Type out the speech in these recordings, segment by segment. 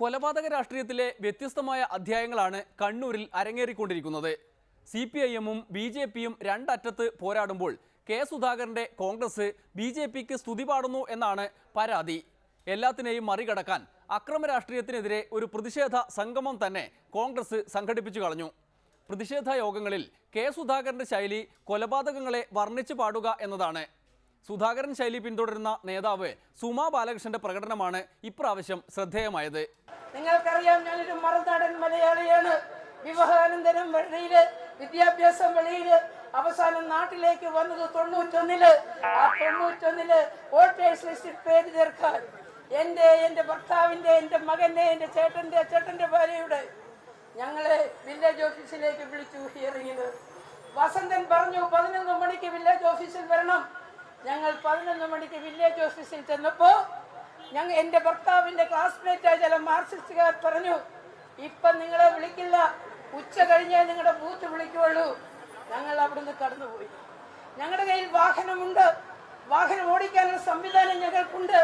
കൊലപാതക രാഷ്ട്രീയത്തിലെ വ്യത്യസ്തമായ അധ്യായങ്ങളാണ് കണ്ണൂരിൽ അരങ്ങേറിക്കൊണ്ടിരിക്കുന്നത്. CPIM-ഉം BJP-യും രണ്ടറ്റത്ത് പോരാടുമ്പോൾ കെ സുധാകരന്റെ കോൺഗ്രസ് BJP-ക്ക് സ്തുതി പാടുന്നു എന്നാണ് പരാതി. എല്ലാത്തിനെയും മറികടക്കാൻ അക്രമ രാഷ്ട്രീയത്തിനെതിരെ ഒരു പ്രതിഷേധ സംഗമം തന്നെ കോൺഗ്രസ് സംഘടിപ്പിച്ചു കളഞ്ഞു. പ്രതിഷേധ യോഗങ്ങളിൽ കെ സുധാകരന്റെ ശൈലി കൊലപാതകങ്ങളെ വർണ്ണിച്ചു പാടുക എന്നതാണ്. സുധാകരൻ ശൈലി പിന്തുടരുന്ന നേതാവ് സുമാ ബാലകൃഷ്ണന്റെ പ്രകടനമാണ് ഇപ്രാവശ്യം ശ്രദ്ധേയമായത്. നിങ്ങൾക്കറിയാം, ഞാനൊരു മറുനാടൻ മലയാളിയാണ്. വിവാഹാനന്തരം വെളിയില്, വിദ്യാഭ്യാസം വെളിയില്, അവസാനം നാട്ടിലേക്ക് വന്നത് 91-ല്. ആ 91-ല് വോട്ടേഴ്സ് ലിസ്റ്റിൽ പേര് ചേർക്കാൻ എന്റെ ഭർത്താവിന്റെ, എന്റെ മകന്റെ, എന്റെ ചേട്ടന്റെ ഭാര്യയുടെ ഞങ്ങളെ വില്ലേജ് ഓഫീസിലേക്ക് വിളിച്ചു ഹിയറിംഗിന്. വസന്തൻ പറഞ്ഞു 11 മണിക്ക് വില്ലേജ് ഓഫീസിൽ വരണം. ഞങ്ങൾ 11 മണിക്ക് വില്ലേജ് ഓഫീസിൽ ചെന്നപ്പോ എന്റെ ഭർത്താവിന്റെ ക്ലാസ്മേറ്റായ ചില മാർക്സിസ്റ്റുകാർ പറഞ്ഞു, ഇപ്പം നിങ്ങളെ വിളിക്കില്ല, ഉച്ച കഴിഞ്ഞേ നിങ്ങളുടെ ബൂത്ത് വിളിക്കുള്ളൂ. ഞങ്ങൾ അവിടുന്ന് കടന്നുപോയി. ഞങ്ങളുടെ കയ്യിൽ വാഹനമുണ്ട്, വാഹനം ഓടിക്കാനുള്ള സംവിധാനം ഞങ്ങൾക്കുണ്ട്.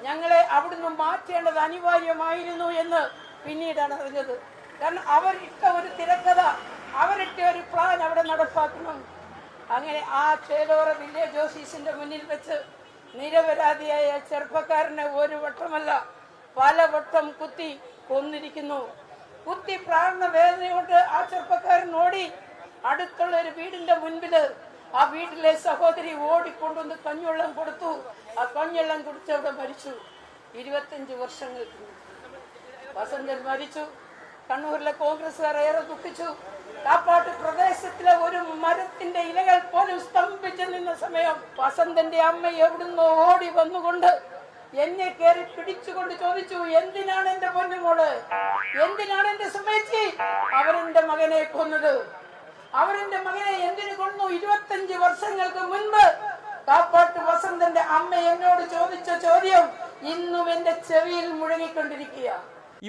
ഞങ്ങളെ അവിടുന്ന് മാറ്റേണ്ടത് അനിവാര്യമായിരുന്നു എന്ന് പിന്നീടാണ് അറിഞ്ഞത്. കാരണം അവരിട്ട ഒരു തിരക്കഥ, അവരിട്ട ഒരു പ്ലാൻ അവിടെ നടപ്പാക്കണം. അങ്ങനെ ആ ചേലോറ വില്ലേജ് ഓഫീസിന്റെ മുന്നിൽ വെച്ച് നിരപരാധിയായ ചെറുപ്പക്കാരനെ ഒരു വട്ടമല്ല പല വട്ടം കുത്തി കൊന്നിരിക്കുന്നു. കുത്തി പ്രാണ വേദനയോട് ആ ചെറുപ്പക്കാരൻ ഓടി അടുത്തുള്ള ഒരു വീടിന്റെ മുൻപില് ആ വീട്ടിലെ സഹോദരി ഓടിക്കൊണ്ടുവന്ന് കഞ്ഞുവെള്ളം കൊടുത്തു. ആ കഞ്ഞുവെള്ളം കുടിച്ചവിടെ മരിച്ചു. 25 വർഷങ്ങൾക്ക് വസന്തൻ മരിച്ചു. കണ്ണൂരിലെ കോൺഗ്രസ്സുകാർ ഏറെ ദുഃഖിച്ചു. കാപ്പാട്ട് പ്രദേശത്തിലെ ഒരു മരത്തിന്റെ ഇലകൾ പോലും സ്തംഭിച്ചു നിന്ന സമയം വസന്തന്റെ അമ്മ എവിടുന്നോ ഓടി വന്നുകൊണ്ട് എന്നെ കയറി പിടിച്ചുകൊണ്ട് ചോദിച്ചു, എന്തിനാണ് എന്റെ പൊന്നുമോള്, എന്തിനാണ് എന്റെ സുമേച്ചി അവരെന്റെ മകനെ കൊന്നത്? അവരെന്റെ മകനെ എന്തിനു കൊന്നു? 25 വർഷങ്ങൾക്ക് മുൻപ് കാപ്പാട്ട് വസന്തന്റെ അമ്മ എന്നോട് ചോദിച്ച ചോദ്യം ഇന്നും എന്റെ ചെവിയിൽ മുഴങ്ങിക്കൊണ്ടിരിക്കുക.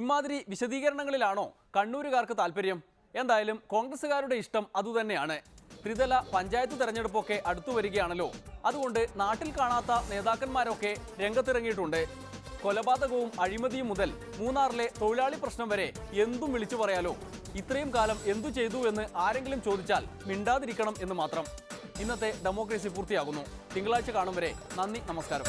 ഇമാതിരി വിശദീകരണങ്ങളിലാണോ കണ്ണൂരുകാർക്ക് താല്പര്യം? എന്തായാലും കോൺഗ്രസുകാരുടെ ഇഷ്ടം അതുതന്നെയാണ്. ത്രിതല പഞ്ചായത്ത് തെരഞ്ഞെടുപ്പൊക്കെ അടുത്തു വരികയാണല്ലോ. അതുകൊണ്ട് നാട്ടിൽ കാണാത്ത നേതാക്കന്മാരൊക്കെ രംഗത്തിറങ്ങിയിട്ടുണ്ട്. കൊലപാതകവും അഴിമതിയും മുതൽ മൂന്നാറിലെ തൊഴിലാളി പ്രശ്നം വരെ എന്തും വിളിച്ചു പറയാലോ. ഇത്രയും കാലം എന്തു ചെയ്തു എന്ന് ആരെങ്കിലും ചോദിച്ചാൽ മിണ്ടാതിരിക്കണം എന്ന് മാത്രം. ഇന്നത്തെ ഡെമോക്രസി പൂർത്തിയാകുന്നു. തിങ്കളാഴ്ച കാണും വരെ നന്ദി, നമസ്കാരം.